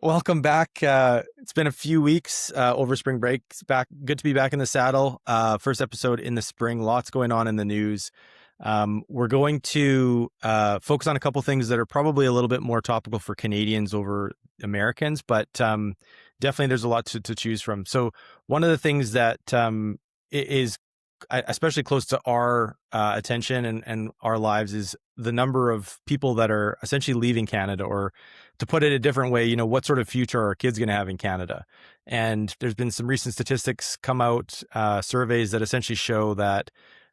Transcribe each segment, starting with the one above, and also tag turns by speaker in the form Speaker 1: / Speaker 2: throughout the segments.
Speaker 1: Welcome back. It's been a few weeks over spring break. It's back. Good to be back in the saddle. First episode in the spring. Lots going on in the news. We're going to focus on a couple things that are probably a little bit more topical for Canadians over Americans, but definitely there's a lot to choose from. So one of the things that is especially close to our attention and our lives is the number of people that are essentially leaving Canada, or to put it a different way, what sort of future are our kids going to have in Canada? And there's been some recent statistics come out, surveys that essentially show that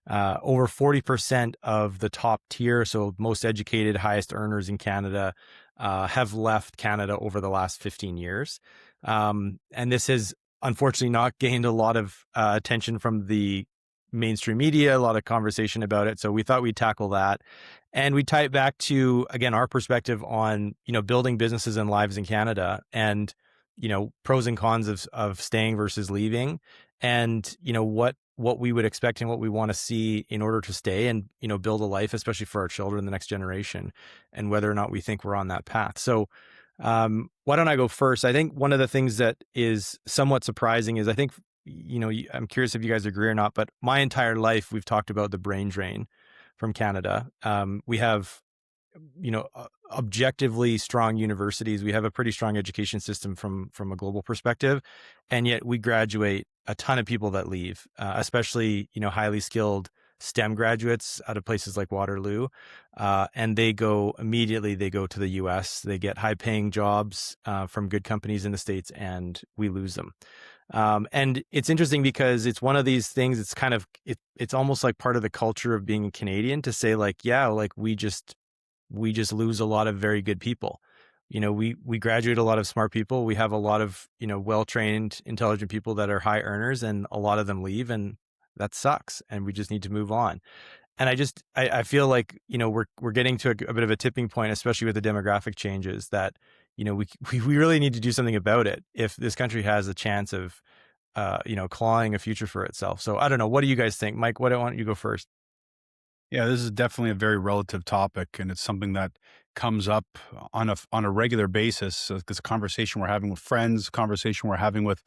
Speaker 1: over 40% of the top tier, so most educated, highest earners in Canada, have left Canada over the last 15 years. And this has unfortunately not gained a lot of attention from the mainstream media, a lot of conversation about it. So we thought we'd tackle that. And we tie it back to, again, our perspective on, building businesses and lives in Canada, and, pros and cons of staying versus leaving, and, what we would expect and what we want to see in order to stay and, build a life, especially for our children, the next generation, and whether or not we think we're on that path. So why don't I go first? I think one of the things that is somewhat surprising is, I think, I'm curious if you guys agree or not, but my entire life, we've talked about the brain drain from Canada. We have, objectively strong universities. We have a pretty strong education system from a global perspective. And yet we graduate a ton of people that leave, especially, highly skilled STEM graduates out of places like Waterloo. And they go to the US. They get high paying jobs from good companies in the States, and we lose them. And it's interesting because it's one of these things. It's kind of it's almost like part of the culture of being a Canadian to say, like, yeah, like we just lose a lot of very good people. We graduate a lot of smart people. We have a lot of well-trained, intelligent people that are high earners, and a lot of them leave, and that sucks. And we just need to move on. And I feel like we're getting to a bit of a tipping point, especially with the demographic changes, that we really need to do something about it if this country has a chance of clawing a future for itself. So I don't know. What do you guys think, Mike? Why don't you go first?
Speaker 2: Yeah, this is definitely a very relative topic, and it's something that comes up on a regular basis. So it's a conversation we're having with friends, conversation we're having with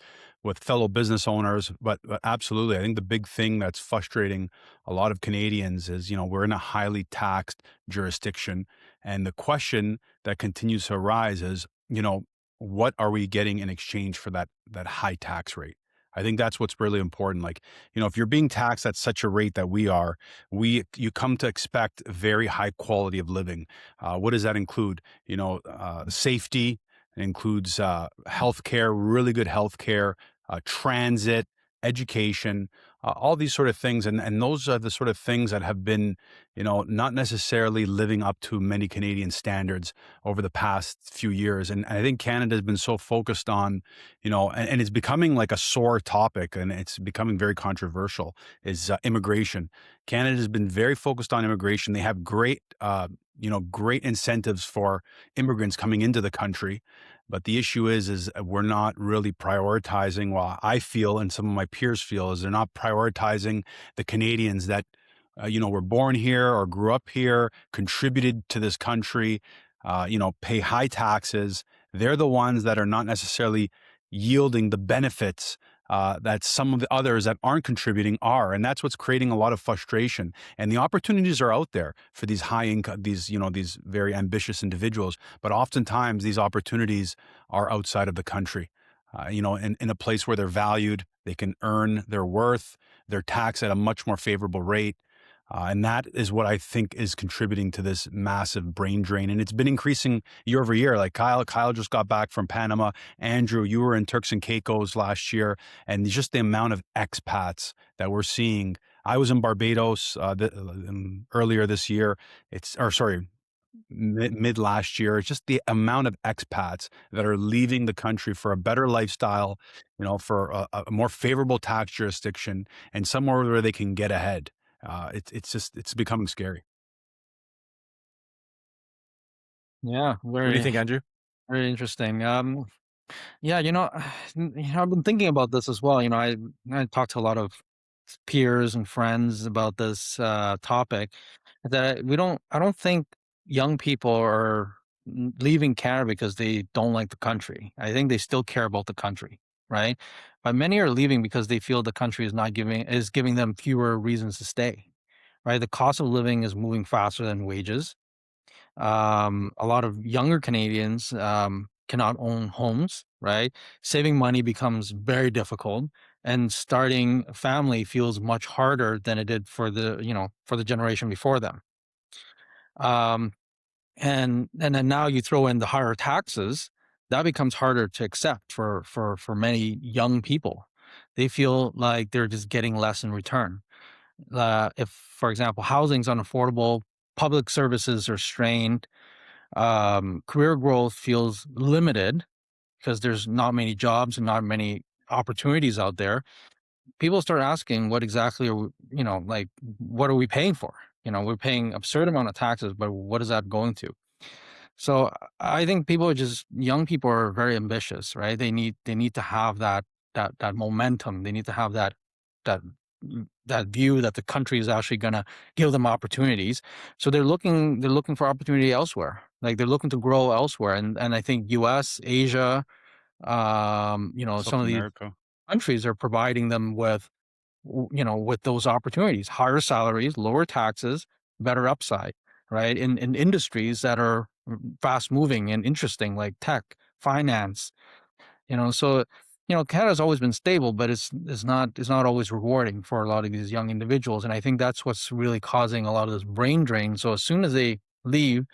Speaker 2: fellow business owners. But absolutely, I think the big thing that's frustrating a lot of Canadians is, we're in a highly taxed jurisdiction, and the question that continues to arise is, what are we getting in exchange for that high tax rate? I think that's what's really important. Like, if you're being taxed at such a rate that we are, you come to expect very high quality of living. What does that include? Safety. It includes healthcare, really good healthcare, transit, education, all these sort of things, and those are the sort of things that have been, not necessarily living up to many Canadian standards over the past few years. And I think Canada has been so focused on, and it's becoming like a sore topic, and it's becoming very controversial, is immigration. Canada has been very focused on immigration. They have great incentives for immigrants coming into the country. But the issue is we're not really prioritizing, well, I feel, and some of my peers feel, is they're not prioritizing the Canadians that, were born here or grew up here, contributed to this country, pay high taxes. They're the ones that are not necessarily yielding the benefits that some of the others that aren't contributing are. And that's what's creating a lot of frustration. And the opportunities are out there for these high income, these very ambitious individuals. But oftentimes these opportunities are outside of the country, in a place where they're valued, they can earn their worth, they're taxed at a much more favorable rate. And that is what I think is contributing to this massive brain drain. And it's been increasing year over year. Like Kyle just got back from Panama. Andrew, you were in Turks and Caicos last year. And just the amount of expats that we're seeing. I was in Barbados earlier this year. Mid last year. It's just the amount of expats that are leaving the country for a better lifestyle, for a more favorable tax jurisdiction, and somewhere where they can get ahead. It's becoming scary.
Speaker 3: Yeah,
Speaker 1: What do you
Speaker 3: very
Speaker 1: think, Andrew?
Speaker 3: very interesting. Yeah, I've been thinking about this as well. I talked to a lot of peers and friends about this topic. That we don't, I don't think young people are leaving Canada because they don't like the country. I think they still care about the country, right? But many are leaving because they feel the country is giving them fewer reasons to stay, right? The cost of living is moving faster than wages. A lot of younger Canadians cannot own homes, right? Saving money becomes very difficult, and starting a family feels much harder than it did for the generation before them. Um, and then now you throw in the higher taxes, that becomes harder to accept for many young people. They feel like they're just getting less in return. If, for example, housing's unaffordable, public services are strained, career growth feels limited because there's not many jobs and not many opportunities out there. People start asking, what exactly are we, like, what are we paying for? We're paying absurd amount of taxes, but what is that going to? So I think young people are very ambitious, right? They need to have that momentum. They need to have that that view that the country is actually going to give them opportunities. So they're looking for opportunity elsewhere. Like they're looking to grow elsewhere. And I think US, Asia,
Speaker 2: South
Speaker 3: some of these
Speaker 2: America.
Speaker 3: countries are providing them with those opportunities, higher salaries, lower taxes, better upside, right? In industries that are fast moving and interesting, like tech, finance, so Canada's always been stable, but it's not always rewarding for a lot of these young individuals. And I think that's what's really causing a lot of this brain drain. So as soon as they leave,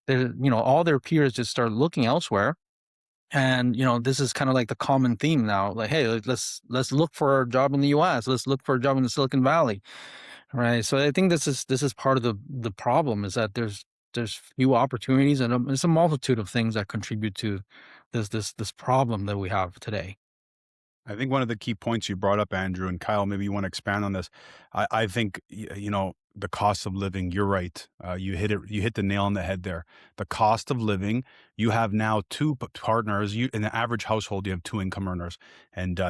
Speaker 3: all their peers just start looking elsewhere. And this is kind of like the common theme now. Like, hey, let's look for a job in the US. Let's look for a job in the Silicon Valley. Right. So I think this is part of the problem, is that there's few opportunities, and it's a multitude of things that contribute to this problem that we have today.
Speaker 2: I think one of the key points you brought up, Andrew, and Kyle, maybe you want to expand on this. I think, the cost of living, you're right. You hit the nail on the head there. The cost of living, you have now two partners. In the average household, you have two income earners. And,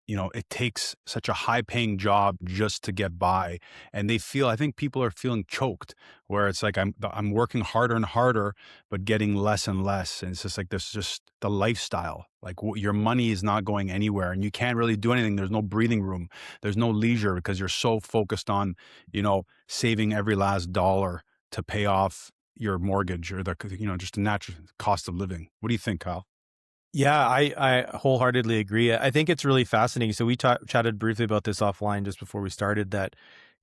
Speaker 2: it takes such a high paying job just to get by. And I think people are feeling choked, where it's like, I'm working harder and harder, but getting less and less. And it's just like, this just the lifestyle, like your money is not going anywhere and you can't really do anything. There's no breathing room. There's no leisure because you're so focused on, saving every last dollar to pay off your mortgage or just the natural cost of living. What do you think, Kyle?
Speaker 1: Yeah, I wholeheartedly agree. I think it's really fascinating. So we chatted briefly about this offline just before we started, that,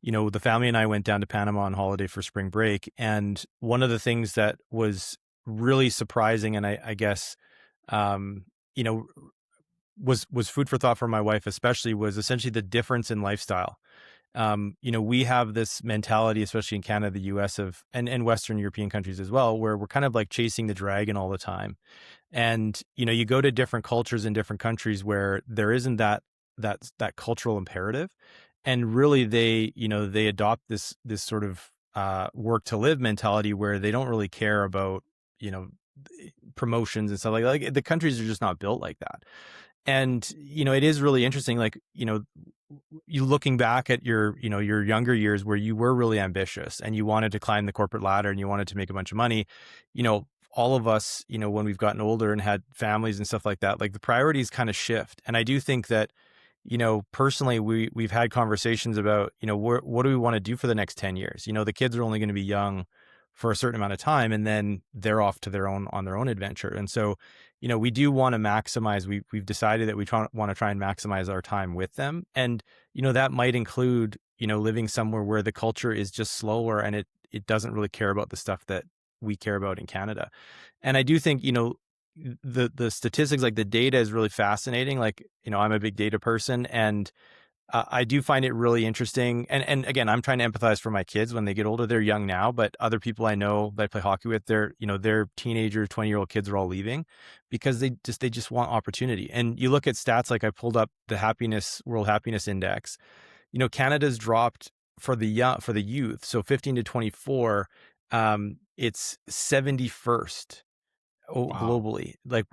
Speaker 1: the family and I went down to Panama on holiday for spring break. And one of the things that was really surprising, and I guess, you know, was food for thought for my wife, especially, was essentially the difference in lifestyle. We have this mentality, especially in Canada, the US, and Western European countries as well, where we're kind of like chasing the dragon all the time. And, you go to different cultures in different countries where there isn't that cultural imperative. And really they adopt this sort of work to live mentality where they don't really care about, promotions and stuff like the countries are just not built like that. And, it is really interesting, like, you looking back at your younger years where you were really ambitious and you wanted to climb the corporate ladder and you wanted to make a bunch of money, all of us, when we've gotten older and had families and stuff like that, like the priorities kind of shift. And I do think that, personally, we've had conversations about, what do we want to do for the next 10 years? The kids are only going to be young for a certain amount of time, and then they're off to on their own adventure. And so, we do want to maximize, we've decided that we want to try and maximize our time with them. And, that might include, living somewhere where the culture is just slower and it doesn't really care about the stuff that we care about in Canada. And I do think, the statistics, like the data, is really fascinating. Like, I'm a big data person, and I do find it really interesting. And again, I'm trying to empathize for my kids when they get older. They're young now, but other people I know that I play hockey with, their teenager, 20-year-old kids are all leaving because they just want opportunity. And you look at stats, like I pulled up the World Happiness Index. Canada's dropped for the youth. So 15 to 24, it's 71st.
Speaker 2: Wow.
Speaker 1: Globally. Like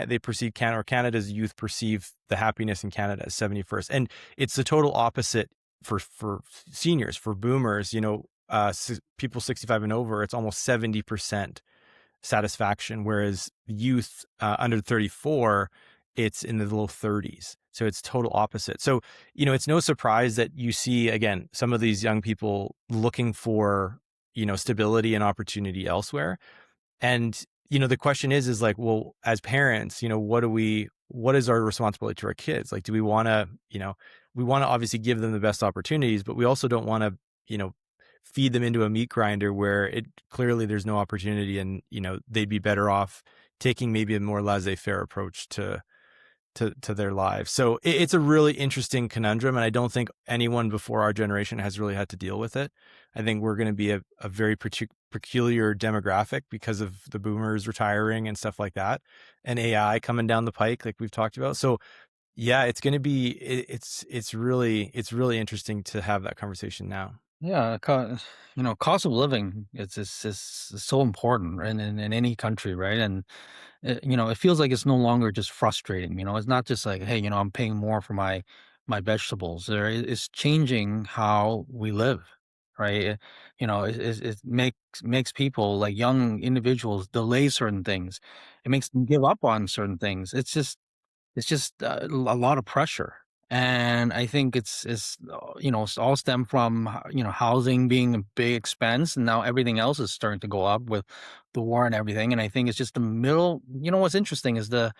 Speaker 1: they perceive Canada, or Canada's youth perceive the happiness in Canada as 71st. And it's the total opposite for seniors, for boomers, people 65 and over, it's almost 70%. satisfaction, whereas youth under 34, it's in the low 30s. So it's total opposite. So, it's no surprise that you see, again, some of these young people looking for, stability and opportunity elsewhere. And, the question is like, well, as parents, what is our responsibility to our kids? Like, do we want to, we want to obviously give them the best opportunities, but we also don't want to, feed them into a meat grinder where it clearly there's no opportunity, and, they'd be better off taking maybe a more laissez-faire approach to their lives. So it's a really interesting conundrum, and I don't think anyone before our generation has really had to deal with it. I think we're going to be a very peculiar demographic because of the boomers retiring and stuff like that, and AI coming down the pike, like we've talked about. So yeah, it's going to be, it's really interesting to have that conversation now.
Speaker 3: Yeah, cost of living is so important in any country, right? And it feels like it's no longer just frustrating. It's not just like, hey, I'm paying more for my vegetables. It's changing how we live, right? It makes people, like young individuals, delay certain things. It makes them give up on certain things. It's just a lot of pressure. And I think it's all stem from housing being a big expense, and now everything else is starting to go up with the war and everything. And I think it's just the middle. What's interesting is the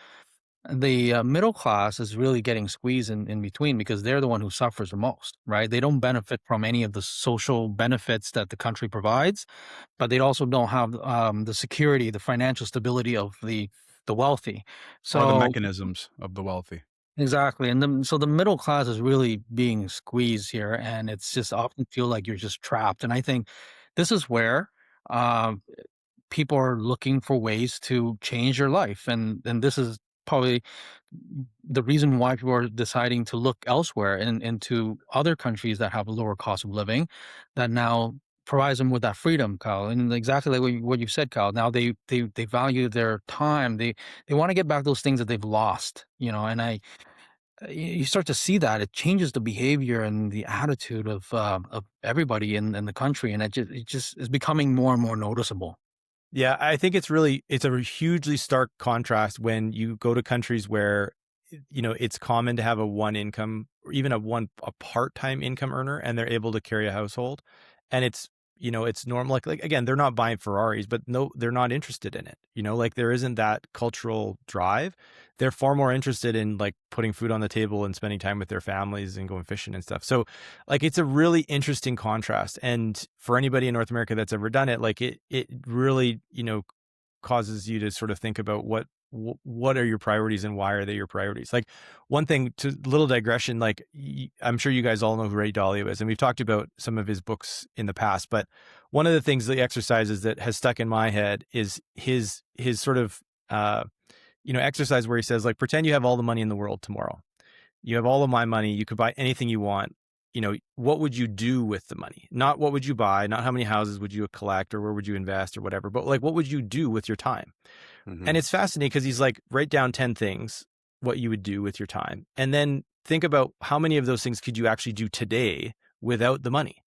Speaker 3: middle class is really getting squeezed in between, because they're the one who suffers the most, right? They don't benefit from any of the social benefits that the country provides, but they also don't have the security, the financial stability of the wealthy.
Speaker 2: Or the
Speaker 3: So
Speaker 2: mechanisms of the wealthy.
Speaker 3: exactly, and so the middle class is really being squeezed here, and it's just often feel like you're just trapped. And I think this is where um, people are looking for ways to change their life, and this is probably the reason why people are deciding to look elsewhere into other countries that have a lower cost of living, that now provides them with that freedom, Kyle. And exactly like what you said, Kyle. Now they value their time. They want to get back those things that they've lost. And you start to see that it changes the behavior and the attitude of everybody in the country, and it just is becoming more and more noticeable.
Speaker 1: Yeah, I think it's a hugely stark contrast when you go to countries where, it's common to have a one income, or even a part-time income earner, and they're able to carry a household. And it's normal. Like again, they're not buying Ferraris, but no, they're not interested in it. Like there isn't that cultural drive. They're far more interested in like putting food on the table and spending time with their families and going fishing and stuff. So like it's a really interesting contrast. And for anybody in North America that's ever done it, like it really, causes you to sort of think about what are your priorities and why are they your priorities. Like one thing, to little digression, like I'm sure you guys all know who Ray Dalio is, and we've talked about some of his books in the past, but one of the things, the exercises that has stuck in my head is his sort of exercise where he says, like, pretend you have all the money in the world tomorrow. You have all of my money, you could buy anything you want. What would you do with the money? Not what would you buy, not how many houses would you collect or where would you invest or whatever, but like, what would you do with your time? And it's fascinating because he's like, write down 10 things, what you would do with your time. And then think about how many of those things could you actually do today without the money?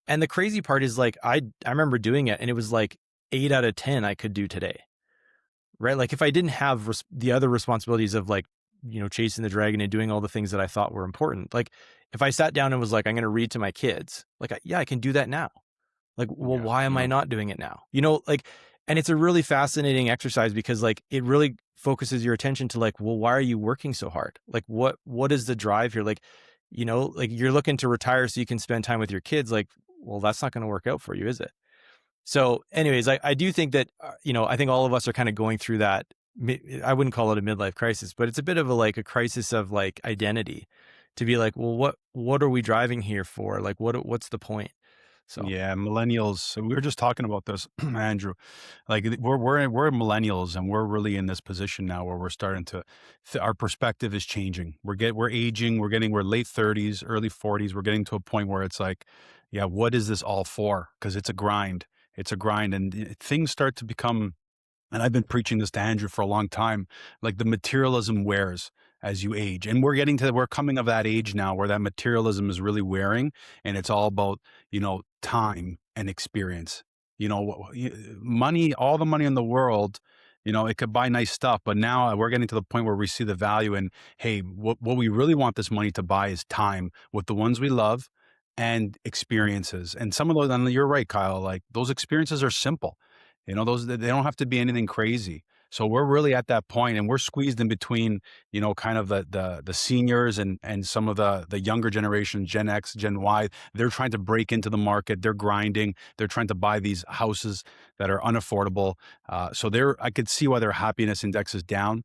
Speaker 1: And the crazy part is like, I remember doing it and it was like 8 out of 10 I could do today, right? Like if I didn't have the other responsibilities of like, chasing the dragon and doing all the things that I thought were important. Like if I sat down and was like, I'm going to read to my kids, like, I can do that now. Like, well,
Speaker 2: Yeah.
Speaker 1: why am I not doing it now? And it's a really fascinating exercise because like, it really focuses your attention to like, well, why are you working so hard? Like, what is the drive here? Like, like you're looking to retire so you can spend time with your kids. Like, well, that's not going to work out for you, is it? So anyways, I do think that, I think all of us are kind of going through that. I wouldn't call it a midlife crisis, but it's a bit of a crisis of like identity, to be like, well, what are we driving here for? Like, what's the point? So
Speaker 2: Yeah, millennials. So we were just talking about this, Andrew. Like we're millennials, and we're really in this position now where we're starting to. Our perspective is changing. We're aging. We're late 30s, early 40s. We're getting to a point where it's like, yeah, what is this all for? Because it's a grind. It's a grind, and things start to become. And I've been preaching this to Andrew for a long time. Like the materialism wears as you age, and we're coming of that age now where that materialism is really wearing, and it's all about time and experience. money, all the money in the world, it could buy nice stuff. But now we're getting to the point where we see the value in, hey, what we really want this money to buy is time with the ones we love and experiences. And some of those, and you're right, Kyle, like those experiences are simple. Those, they don't have to be anything crazy. So we're really at that point, and we're squeezed in between, kind of the seniors and some of the younger generation, Gen X, Gen Y. They're trying to break into the market. They're grinding. They're trying to buy these houses that are unaffordable. So I could see why their happiness index is down.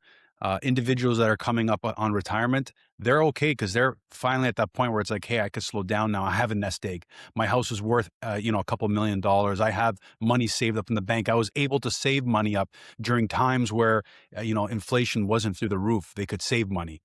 Speaker 2: Individuals that are coming up on retirement, they're okay because they're finally at that point where it's like, hey, I could slow down now. I have a nest egg. My house is worth, a couple $1 million. I have money saved up in the bank. I was able to save money up during times where, inflation wasn't through the roof. They could save money.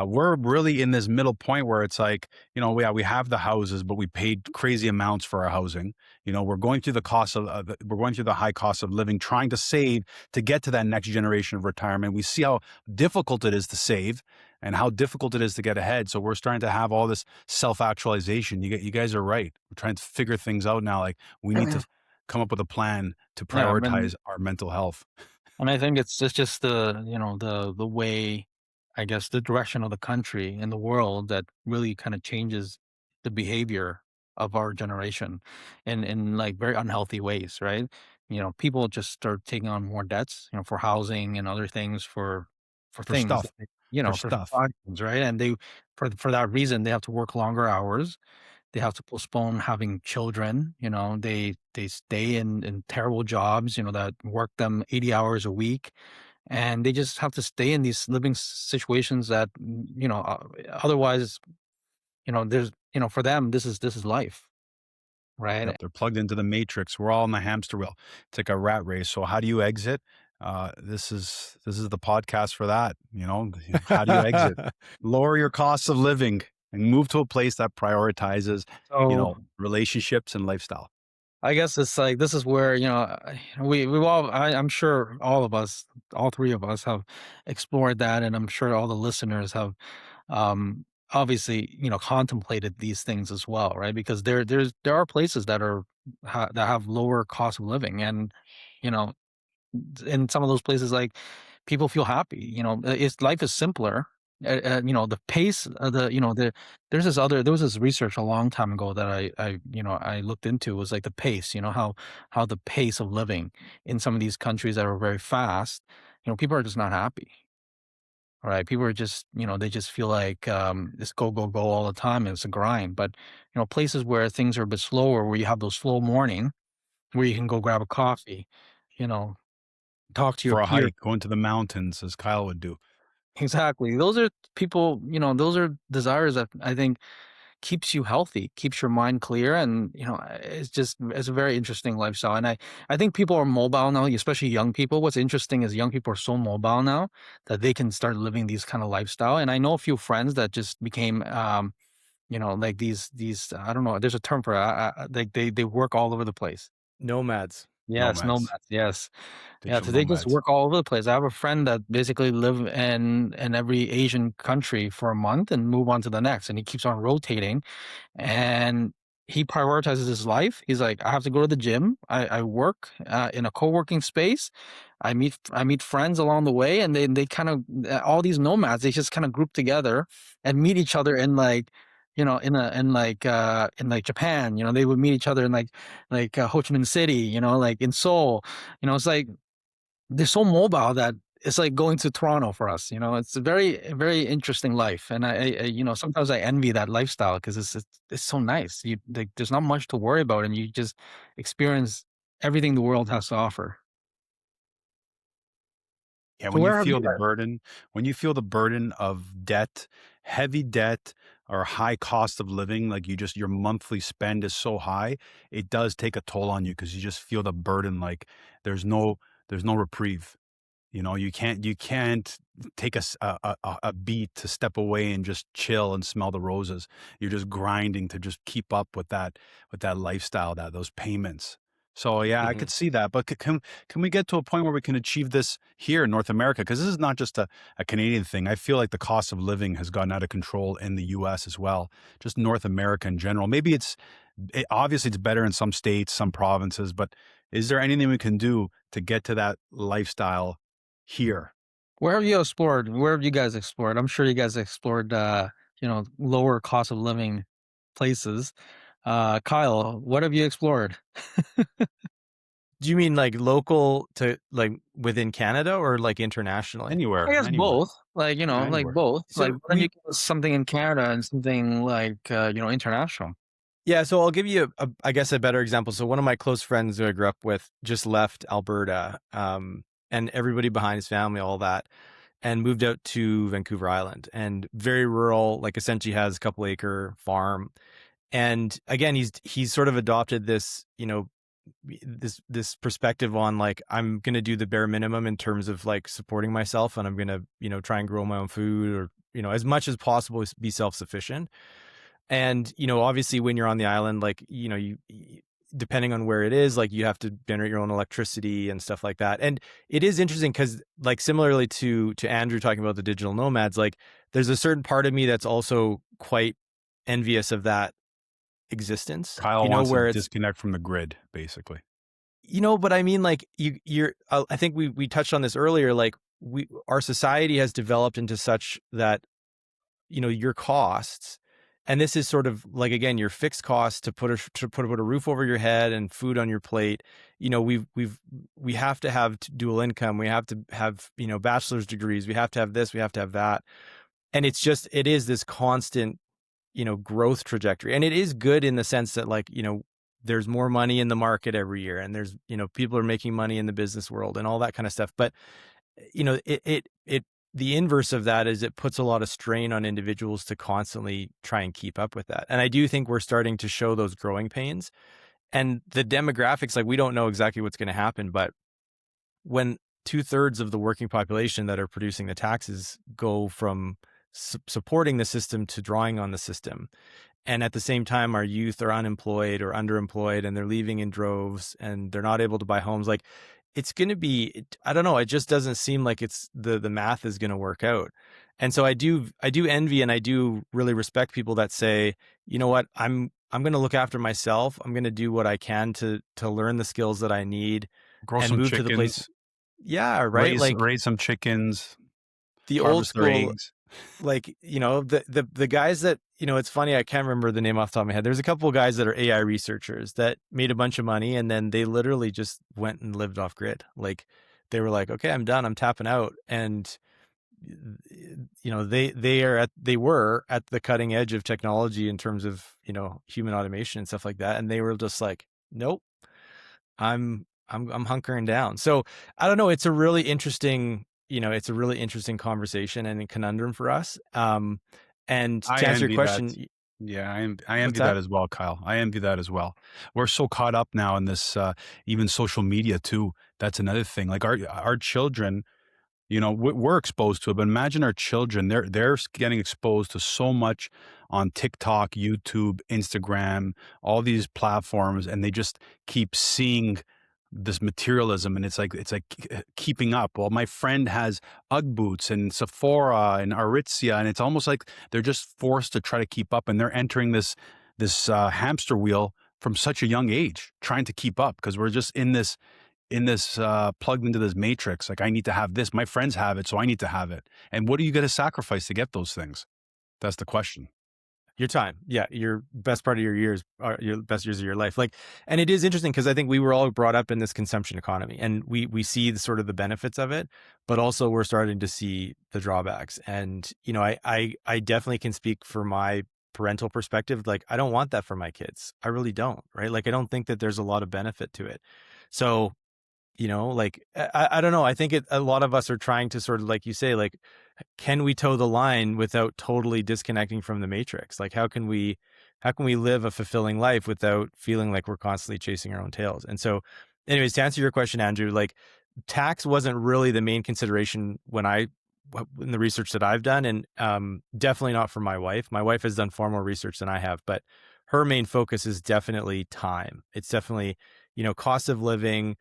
Speaker 2: We're really in this middle point where it's like, we have the houses, but we paid crazy amounts for our housing. We're going through we're going through the high cost of living, trying to save to get to that next generation of retirement. We see how difficult it is to save and how difficult it is to get ahead. So we're starting to have all this self-actualization. You guys are right. We're trying to figure things out now. Like we need to come up with a plan to
Speaker 3: Yeah, I mean,
Speaker 2: prioritize our mental health.
Speaker 3: and I think it's just the way, I guess, the direction of the country and the world that really kind of changes the behavior of our generation in like very unhealthy ways, right? People just start taking on more debts, for housing and other things for
Speaker 2: For
Speaker 3: things,
Speaker 2: stuff. For
Speaker 3: for
Speaker 2: stuff.
Speaker 3: items, right? And they for that reason they have to work longer hours. They have to postpone having children. They stay in terrible jobs, that work them 80 hours a week, and they just have to stay in these living situations that otherwise, there's for them this is life,
Speaker 2: Yep,
Speaker 3: right?
Speaker 2: they're plugged into the matrix. We're all in the hamster wheel. It's like a rat race. So how do you exit? This is the podcast for that. How do you exit? Lower your costs of living and move to a place that prioritizes,
Speaker 3: So
Speaker 2: relationships and lifestyle.
Speaker 3: I guess it's like this is where we've all I'm sure all of us, all three of us, have explored that, and I'm sure all the listeners have obviously contemplated these things as well, right? Because there are places that that have lower cost of living, and you know in some of those places, like, people feel happy. It's life is simpler. The pace of there was this research a long time ago that I looked into, was like the pace, how the pace of living in some of these countries that are very fast, people are just not happy. Right? People are just, they just feel like it's go, go, go all the time, and it's a grind. But, places where things are a bit slower, where you have those slow morning, where you can go grab a coffee, you know, talk to your
Speaker 2: For a
Speaker 3: peer.
Speaker 2: hike, going to the mountains, as Kyle would do.
Speaker 3: Exactly. Those are people, those are desires that I think keeps you healthy, keeps your mind clear, and it's a very interesting lifestyle. And I think people are mobile now, especially young people. What's interesting is young people are so mobile now that they can start living these kind of lifestyle. And I know a few friends that just became like these I don't know, there's a term for it. Like they work all over the place.
Speaker 1: Nomads.
Speaker 3: Yes,
Speaker 2: Nomads,
Speaker 3: nomads. Yes. Yeah,
Speaker 2: digital
Speaker 3: so they just
Speaker 2: nomads.
Speaker 3: work all over the place. I have a friend that basically live in every Asian country for a month and move on to the next, and he keeps on rotating, and he prioritizes his life. He's like, I have to go to the gym. I work in a co-working space. I meet friends along the way, and they kind of all these nomads. They just kind of group together and meet each other in like in like Japan. They would meet each other in like Ho Chi Minh City. Like in Seoul. It's like they're so mobile that it's like going to Toronto for us. It's a very, very interesting life, and sometimes I envy that lifestyle because it's so nice. There's not much to worry about, and you just experience everything the world has to offer.
Speaker 2: Yeah,
Speaker 3: So where have you been?
Speaker 2: when you feel the burden of debt, heavy debt or high cost of living, like your monthly spend is so high, it does take a toll on you because you just feel the burden like there's no there's no reprieve. You can't take a beat to step away and just chill and smell the roses. You're just grinding to just keep up with that lifestyle, those payments. So yeah, I
Speaker 1: Hmm.
Speaker 2: could see that. But can we get to a point where we can achieve this here in North America? Because this is not just a Canadian thing. I feel like the cost of living has gotten out of control in the U.S. as well. Just North America in general. Maybe obviously it's better in some states, some provinces, but Is there anything we can do to get to that lifestyle here?
Speaker 3: Where have you explored? Where have you guys explored? I'm sure you guys explored, lower cost of living places. Kyle, what have you explored?
Speaker 1: Do you mean like local to like within Canada or like internationally?
Speaker 3: I
Speaker 2: Anywhere,
Speaker 3: guess
Speaker 2: anywhere.
Speaker 3: both. Like,
Speaker 2: Yeah,
Speaker 3: like
Speaker 2: anywhere.
Speaker 3: both. Like,
Speaker 1: So
Speaker 3: why don't you give us something in Canada and something like, international?
Speaker 1: yeah, so I'll give you I guess a better example. So one of my close friends who I grew up with just left Alberta, and everybody behind his family, all that, and moved out to Vancouver Island, and very rural, like essentially has a couple acre farm. And again, he's sort of adopted this, this perspective on like, I'm going to do the bare minimum in terms of like supporting myself, and I'm going to, try and grow my own food, or, as much as possible be self-sufficient. And, obviously when you're on the island, like, depending on where it is, like you have to generate your own electricity and stuff like that. And it is interesting because like similarly to Andrew talking about the digital nomads, like there's a certain part of me that's also quite envious of that existence,
Speaker 2: Kyle wants
Speaker 1: where
Speaker 2: to
Speaker 1: it's,
Speaker 2: disconnect from the grid, basically.
Speaker 1: but I mean, like you're, I think we touched on this earlier, like our society has developed into such that, your costs, and this is sort of like, again, your fixed costs to put a roof over your head and food on your plate. We have to have dual income. We have to have, bachelor's degrees. We have to have this, we have to have that. And it is this constant, growth trajectory. And it is good in the sense that like, there's more money in the market every year, and there's, people are making money in the business world and all that kind of stuff. But, the inverse of that is it puts a lot of strain on individuals to constantly try and keep up with that. And I do think we're starting to show those growing pains, and the demographics, like we don't know exactly what's going to happen, but when 2/3 of the working population that are producing the taxes go from supporting the system to drawing on the system, and at the same time our youth are unemployed or underemployed, and they're leaving in droves, and they're not able to buy homes, like it's going to be, I don't know, it just doesn't seem like it's the math is going to work out. And so I do envy, and I do really respect people that say, you know what, I'm going to look after myself. I'm going to do what I can to learn the skills that I need
Speaker 2: Grow
Speaker 1: and
Speaker 2: some
Speaker 1: move to the place.
Speaker 2: chickens,
Speaker 1: Yeah, right. Like
Speaker 2: raise some chickens,
Speaker 1: the old
Speaker 2: harvest their
Speaker 1: school,
Speaker 2: eggs.
Speaker 1: like, the guys that, it's funny, I can't remember the name off the top of my head. There's a couple of guys that are AI researchers that made a bunch of money, and then they literally just went and lived off grid. Like they were like, okay, I'm done, I'm tapping out. And they were at the cutting edge of technology in terms of, human automation and stuff like that. And they were just like, nope, I'm hunkering down. So I don't know. It's a really interesting, conversation and a conundrum for us. And
Speaker 2: I
Speaker 1: to answer your
Speaker 2: envy that.
Speaker 1: question,
Speaker 2: Yeah, I
Speaker 1: what's
Speaker 2: envy that
Speaker 1: that?
Speaker 2: as well, Kyle. I envy that as well. We're so caught up now in this, even social media too. That's another thing. Like our children, we're exposed to it, but imagine our children. They're getting exposed to so much on TikTok, YouTube, Instagram, all these platforms, and they just keep seeing this materialism, and it's like keeping up. Well, my friend has UGG boots and Sephora and Aritzia, and it's almost like they're just forced to try to keep up, and they're entering this hamster wheel from such a young age, trying to keep up, because we're just in this plugged into this matrix. Like, I need to have this, my friends have it, so I need to have it. And what are you going to sacrifice to get those things? That's the question.
Speaker 1: Your time. Yeah. Your best part of your years are your best years of your life. Like, and it is interesting because I think we were all brought up in this consumption economy, and we see the sort of the benefits of it, but also we're starting to see the drawbacks. And, I definitely can speak for my parental perspective. Like, I don't want that for my kids. I really don't. Right. Like, I don't think that there's a lot of benefit to it. So, like, I don't know. I think a lot of us are trying to sort of, like you say, like, can we toe the line without totally disconnecting from the matrix? Like, how can we live a fulfilling life without feeling like we're constantly chasing our own tails? And so anyways, to answer your question, Andrew, like tax wasn't really the main consideration in the research that I've done. And definitely not for my wife. My wife has done far more research than I have, but her main focus is definitely time. It's definitely, cost of living,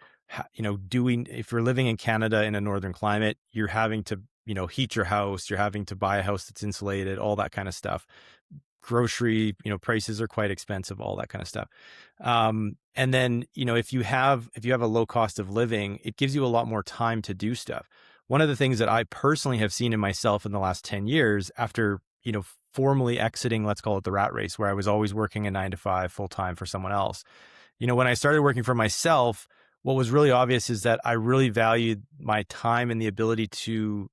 Speaker 1: if you're living in Canada in a northern climate, you're having to, heat your house, you're having to buy a house that's insulated, all that kind of stuff. grocery, prices are quite expensive, all that kind of stuff. And then, if you have a low cost of living, it gives you a lot more time to do stuff. One of the things that I personally have seen in myself in the last 10 years after, formally exiting, let's call it the rat race, where I was always working a 9 to 5 full time for someone else. When I started working for myself, what was really obvious is that I really valued my time and the ability to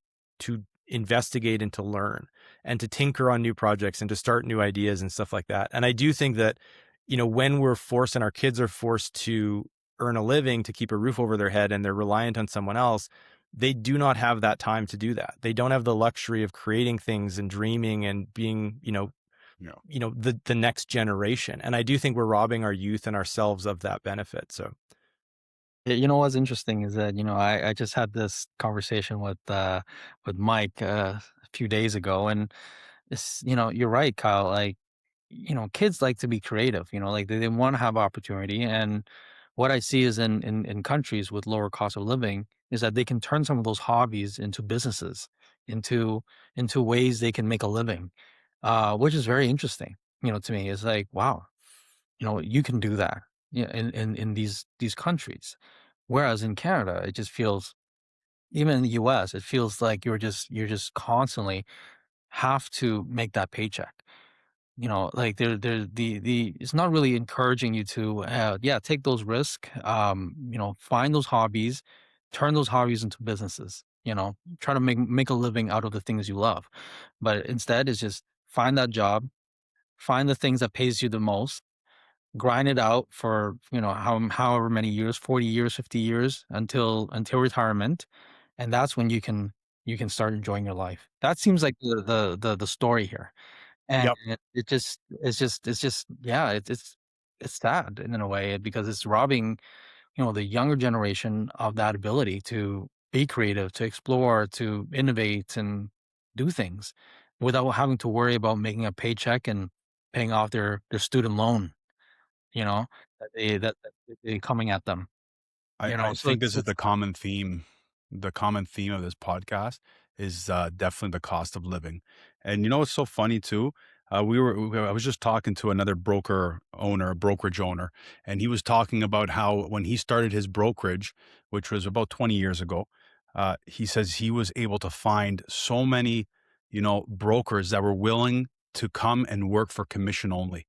Speaker 1: investigate and to learn and to tinker on new projects and to start new ideas and stuff like that. And I do think that, when we're forced and our kids are forced to earn a living to keep a roof over their head and they're reliant on someone else, they do not have that time to do that. They don't have the luxury of creating things and dreaming and being, the next generation. And I do think we're robbing our youth and ourselves of that benefit. So
Speaker 3: Yeah, what's interesting is that I just had this conversation with Mike a few days ago, and it's you're right, Kyle. Like kids like to be creative. Like they want to have opportunity, and what I see is in countries with lower cost of living is that they can turn some of those hobbies into businesses, into ways they can make a living, which is very interesting. To me, it's like wow, you can do that. Yeah, in these countries. Whereas in Canada, it just feels, even in the US, it feels like you're just constantly have to make that paycheck. Like the it's not really encouraging you to yeah, take those risks, find those hobbies, turn those hobbies into businesses, try to make a living out of the things you love. But instead it's just find that job, find the things that pays you the most, grind it out for however many years, 40 years, 50 years, until retirement, and that's when you can start enjoying your life. That seems like the story here. And
Speaker 2: Yep.
Speaker 3: it's just yeah, it's sad in a way because it's robbing the younger generation of that ability to be creative, to explore, to innovate and do things without having to worry about making a paycheck and paying off their student loan, you know, that they coming at them,
Speaker 2: I
Speaker 3: so
Speaker 2: think
Speaker 3: it's
Speaker 2: this is
Speaker 3: it's
Speaker 2: the common theme. The common theme of this podcast is definitely the cost of living. And what's so funny too? I was just talking to another brokerage owner, and he was talking about how when he started his brokerage, which was about 20 years ago, he says he was able to find so many, brokers that were willing to come and work for commission only.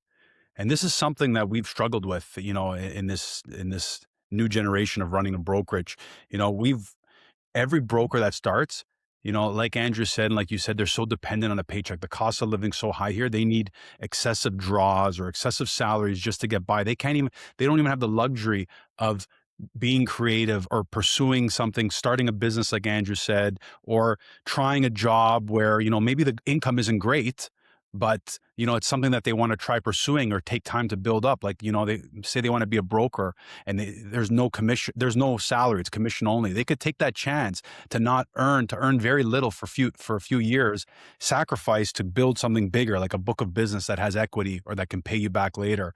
Speaker 2: And this is something that we've struggled with, in this new generation of running a brokerage. We've every broker that starts, like Andrew said, and like you said, they're so dependent on a paycheck. The cost of living so high here, they need excessive draws or excessive salaries just to get by. They don't even have the luxury of being creative or pursuing something, starting a business, like Andrew said, or trying a job where, maybe the income isn't great, but, it's something that they want to try pursuing or take time to build up. Like, they say they want to be a broker and there's no commission, there's no salary, it's commission only. They could take that chance to earn very little for a few years, sacrifice to build something bigger, like a book of business that has equity or that can pay you back later.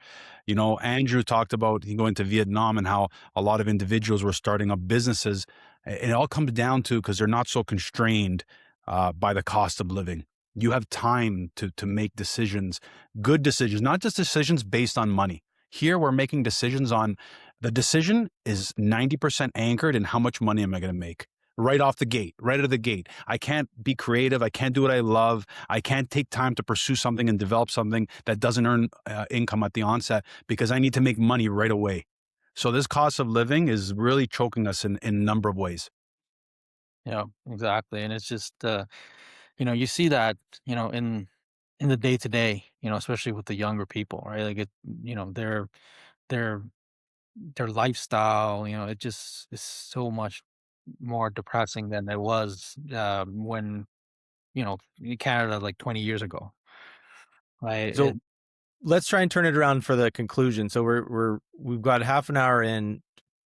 Speaker 2: Andrew talked about going to Vietnam and how a lot of individuals were starting up businesses. And it all comes down to, because they're not so constrained by the cost of living. You have time to make decisions, good decisions, not just decisions based on money. Here we're making decisions on, the decision is 90% anchored in how much money am I going to make right off the gate, right out of the gate. I can't be creative. I can't do what I love. I can't take time to pursue something and develop something that doesn't earn income at the onset because I need to make money right away. So this cost of living is really choking us in a number of ways.
Speaker 3: yeah, exactly. And it's just you see that in the day to day, especially with the younger people, right? Like their their lifestyle, it just is so much more depressing than it was when in Canada like 20 years ago, right?
Speaker 1: so let's try and turn it around for the conclusion. So we've got half an hour in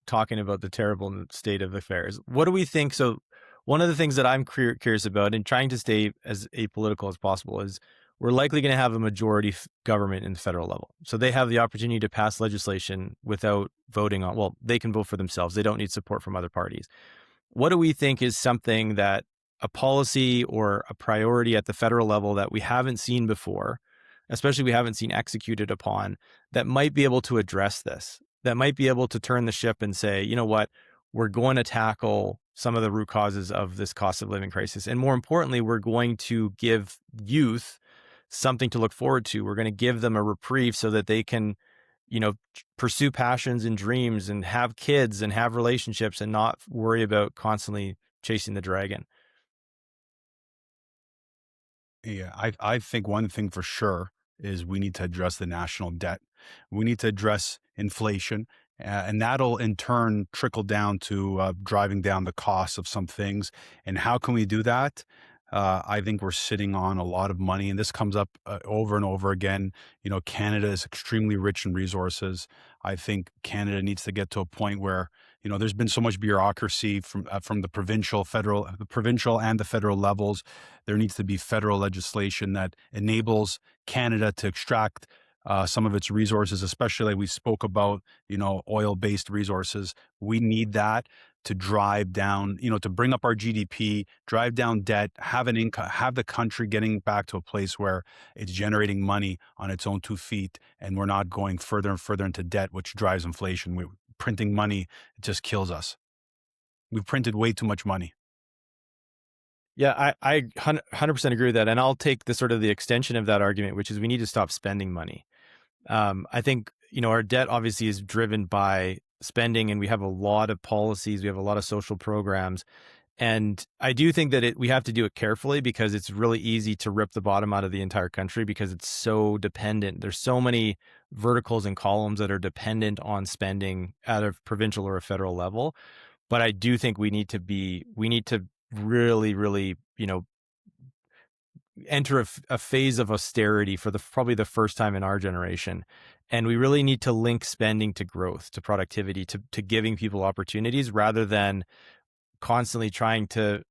Speaker 1: talking about the terrible state of affairs. What do we think? So one of the things that I'm curious about and trying to stay as apolitical as possible is we're likely going to have a majority government in the federal level. So they have the opportunity to pass legislation without voting on, well, they can vote for themselves. They don't need support from other parties. What do we think is something that a policy or a priority at the federal level that we haven't seen before especially we haven't seen executed upon, that might be able to address this, that might be able to turn the ship and say, you know what, we're going to tackle some of the root causes of this cost of living crisis. And more importantly, we're going to give youth something to look forward to. We're going to give them a reprieve so that they can, pursue passions and dreams and have kids and have relationships and not worry about constantly chasing the dragon.
Speaker 2: Yeah, I think one thing for sure is we need to address the national debt. We need to address inflation, and that'll in turn trickle down to driving down the cost of some things. And how can we do that? I think we're sitting on a lot of money, and this comes up over and over again. Canada is extremely rich in resources. I think Canada needs to get to a point where there's been so much bureaucracy from the provincial and the federal levels. There needs to be federal legislation that enables Canada to extract some of its resources, especially like we spoke about, oil-based resources. We need that to drive down, to bring up our GDP, drive down debt, have an income, have the country getting back to a place where it's generating money on its own 2 feet, and we're not going further and further into debt, which drives inflation. We're printing money, it just kills us. We've printed way too much money.
Speaker 1: Yeah, I 100% agree with that. And I'll take the sort of the extension of that argument, which is we need to stop spending money. I think, our debt obviously is driven by spending, and we have a lot of policies, we have a lot of social programs. And I do think that we have to do it carefully, because it's really easy to rip the bottom out of the entire country because it's so dependent. There's so many verticals and columns that are dependent on spending at a provincial or a federal level. But I do think we need to really, really, enter a phase of austerity for probably the first time in our generation. And we really need to link spending to growth, to productivity, to giving people opportunities, rather than constantly trying to,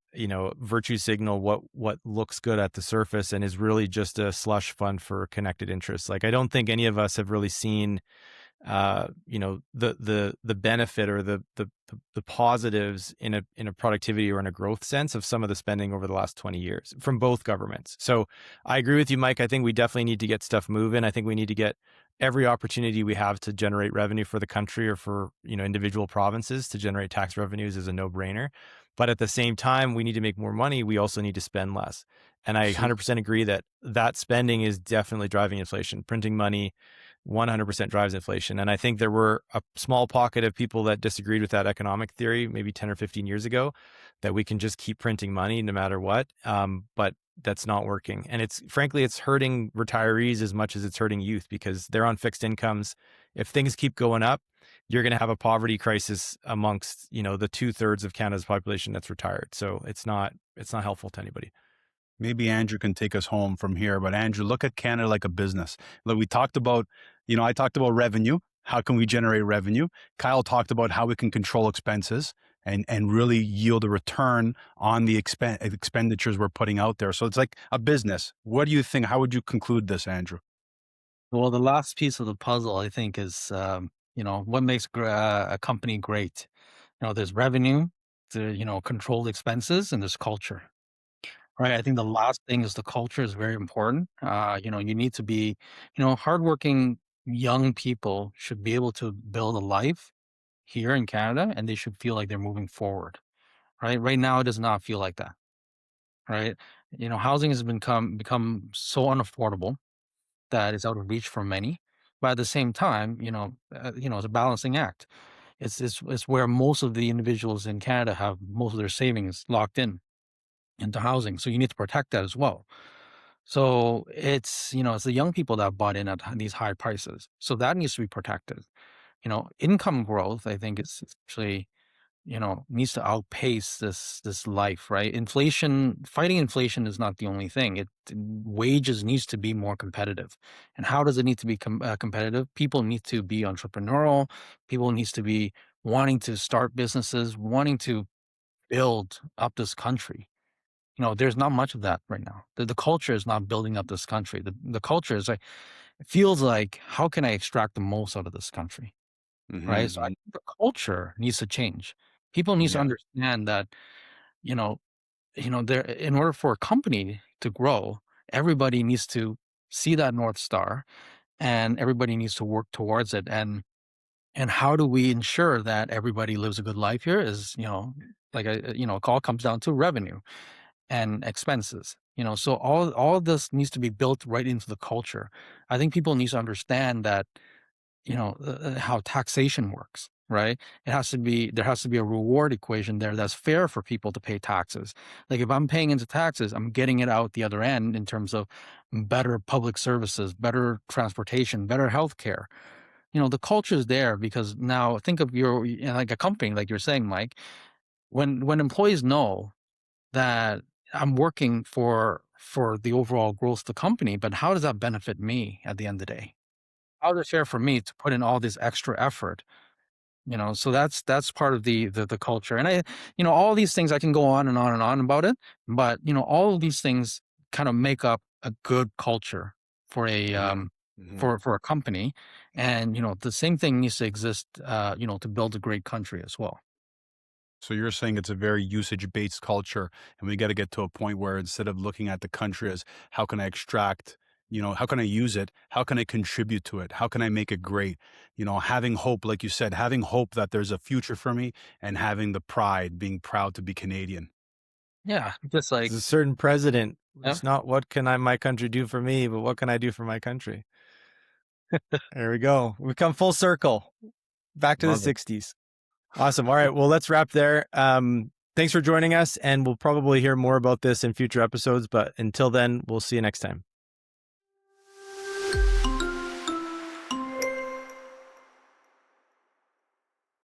Speaker 1: virtue signal what looks good at the surface and is really just a slush fund for connected interests. Like, I don't think any of us have really seen the benefit or the positives in a productivity or in a growth sense of some of the spending over the last 20 years from both governments. So I agree with you, Mike. I think we definitely need to get stuff moving. I think we need to get every opportunity we have to generate revenue for the country, or for, individual provinces to generate tax revenues, is a no-brainer. But at the same time, we need to make more money. We also need to spend less. And I 100% agree that spending is definitely driving inflation. Printing money 100% drives inflation. And I think there were a small pocket of people that disagreed with that economic theory maybe 10 or 15 years ago, that we can just keep printing money no matter what. But that's not working. And it's hurting retirees as much as it's hurting youth, because they're on fixed incomes. If things keep going up, you're going to have a poverty crisis amongst, the 2/3 of Canada's population that's retired. So it's not helpful to anybody.
Speaker 2: Maybe Andrew can take us home from here. But Andrew, look at Canada like a business. Look, we talked about, I talked about revenue. How can we generate revenue? Kyle talked about how we can control expenses and really yield a return on the expenditures we're putting out there. So it's like a business. What do you think? How would you conclude this, Andrew?
Speaker 3: Well, the last piece of the puzzle, I think, is what makes a company great. There's revenue, controlled expenses, and there's culture. Right. I think the last thing is the culture is very important. You need to be, hardworking young people should be able to build a life here in Canada, and they should feel like they're moving forward. Right. Right now, it does not feel like that. Right. Housing has become so unaffordable that it's out of reach for many. But at the same time, it's a balancing act. It's where most of the individuals in Canada have most of their savings locked in into housing. So you need to protect that as well. So it's the young people that bought in at these high prices. So that needs to be protected. Income growth, I think, is actually, needs to outpace this life, right? Fighting inflation is not the only thing. Wages needs to be more competitive. And how does it need to be competitive? People need to be entrepreneurial. People needs to be wanting to start businesses, wanting to build up this country. There's not much of that right now. The culture is not building up this country. The culture is like, it feels like, how can I extract the most out of this country? Right. So I
Speaker 2: Mm-hmm.
Speaker 3: think the culture needs to change. People need to
Speaker 2: Yeah.
Speaker 3: understand that, there, in order for a company to grow, everybody needs to see that North Star, and everybody needs to work towards it. And how do we ensure that everybody lives a good life here is, it all comes down to revenue and expenses. So all of this needs to be built right into the culture. I think people need to understand that, how taxation works, right? There has to be a reward equation there that's fair for people to pay taxes. Like if I'm paying into taxes, I'm getting it out the other end in terms of better public services, better transportation, better healthcare. The culture is there because now think of like a company, like you're saying, Mike, when employees know that I'm working for the overall growth of the company, but how does that benefit me at the end of the day? How is it fair for me to put in all this extra effort? So that's part of the culture. And all these things, I can go on and on and on about it, but all of these things kind of make up a good culture for a for a company. And the same thing needs to exist to build a great country as well.
Speaker 2: So you're saying it's a very usage-based culture, and we got to get to a point where instead of looking at the country as how can I extract, how can I use it? How can I contribute to it? How can I make it great? Having hope, like you said, having hope that there's a future for me, and having the pride, being proud to be Canadian.
Speaker 3: Yeah, just
Speaker 1: There's
Speaker 3: like
Speaker 1: a certain president.
Speaker 3: yeah.
Speaker 1: It's not what can my country do for me, but what can I do for my country? There we go. We've come full circle. Back to the
Speaker 2: Love it.
Speaker 1: 60s. Awesome. All right. Well, let's wrap there. Thanks for joining us, and we'll probably hear more about this in future episodes. But until then, we'll see you next time.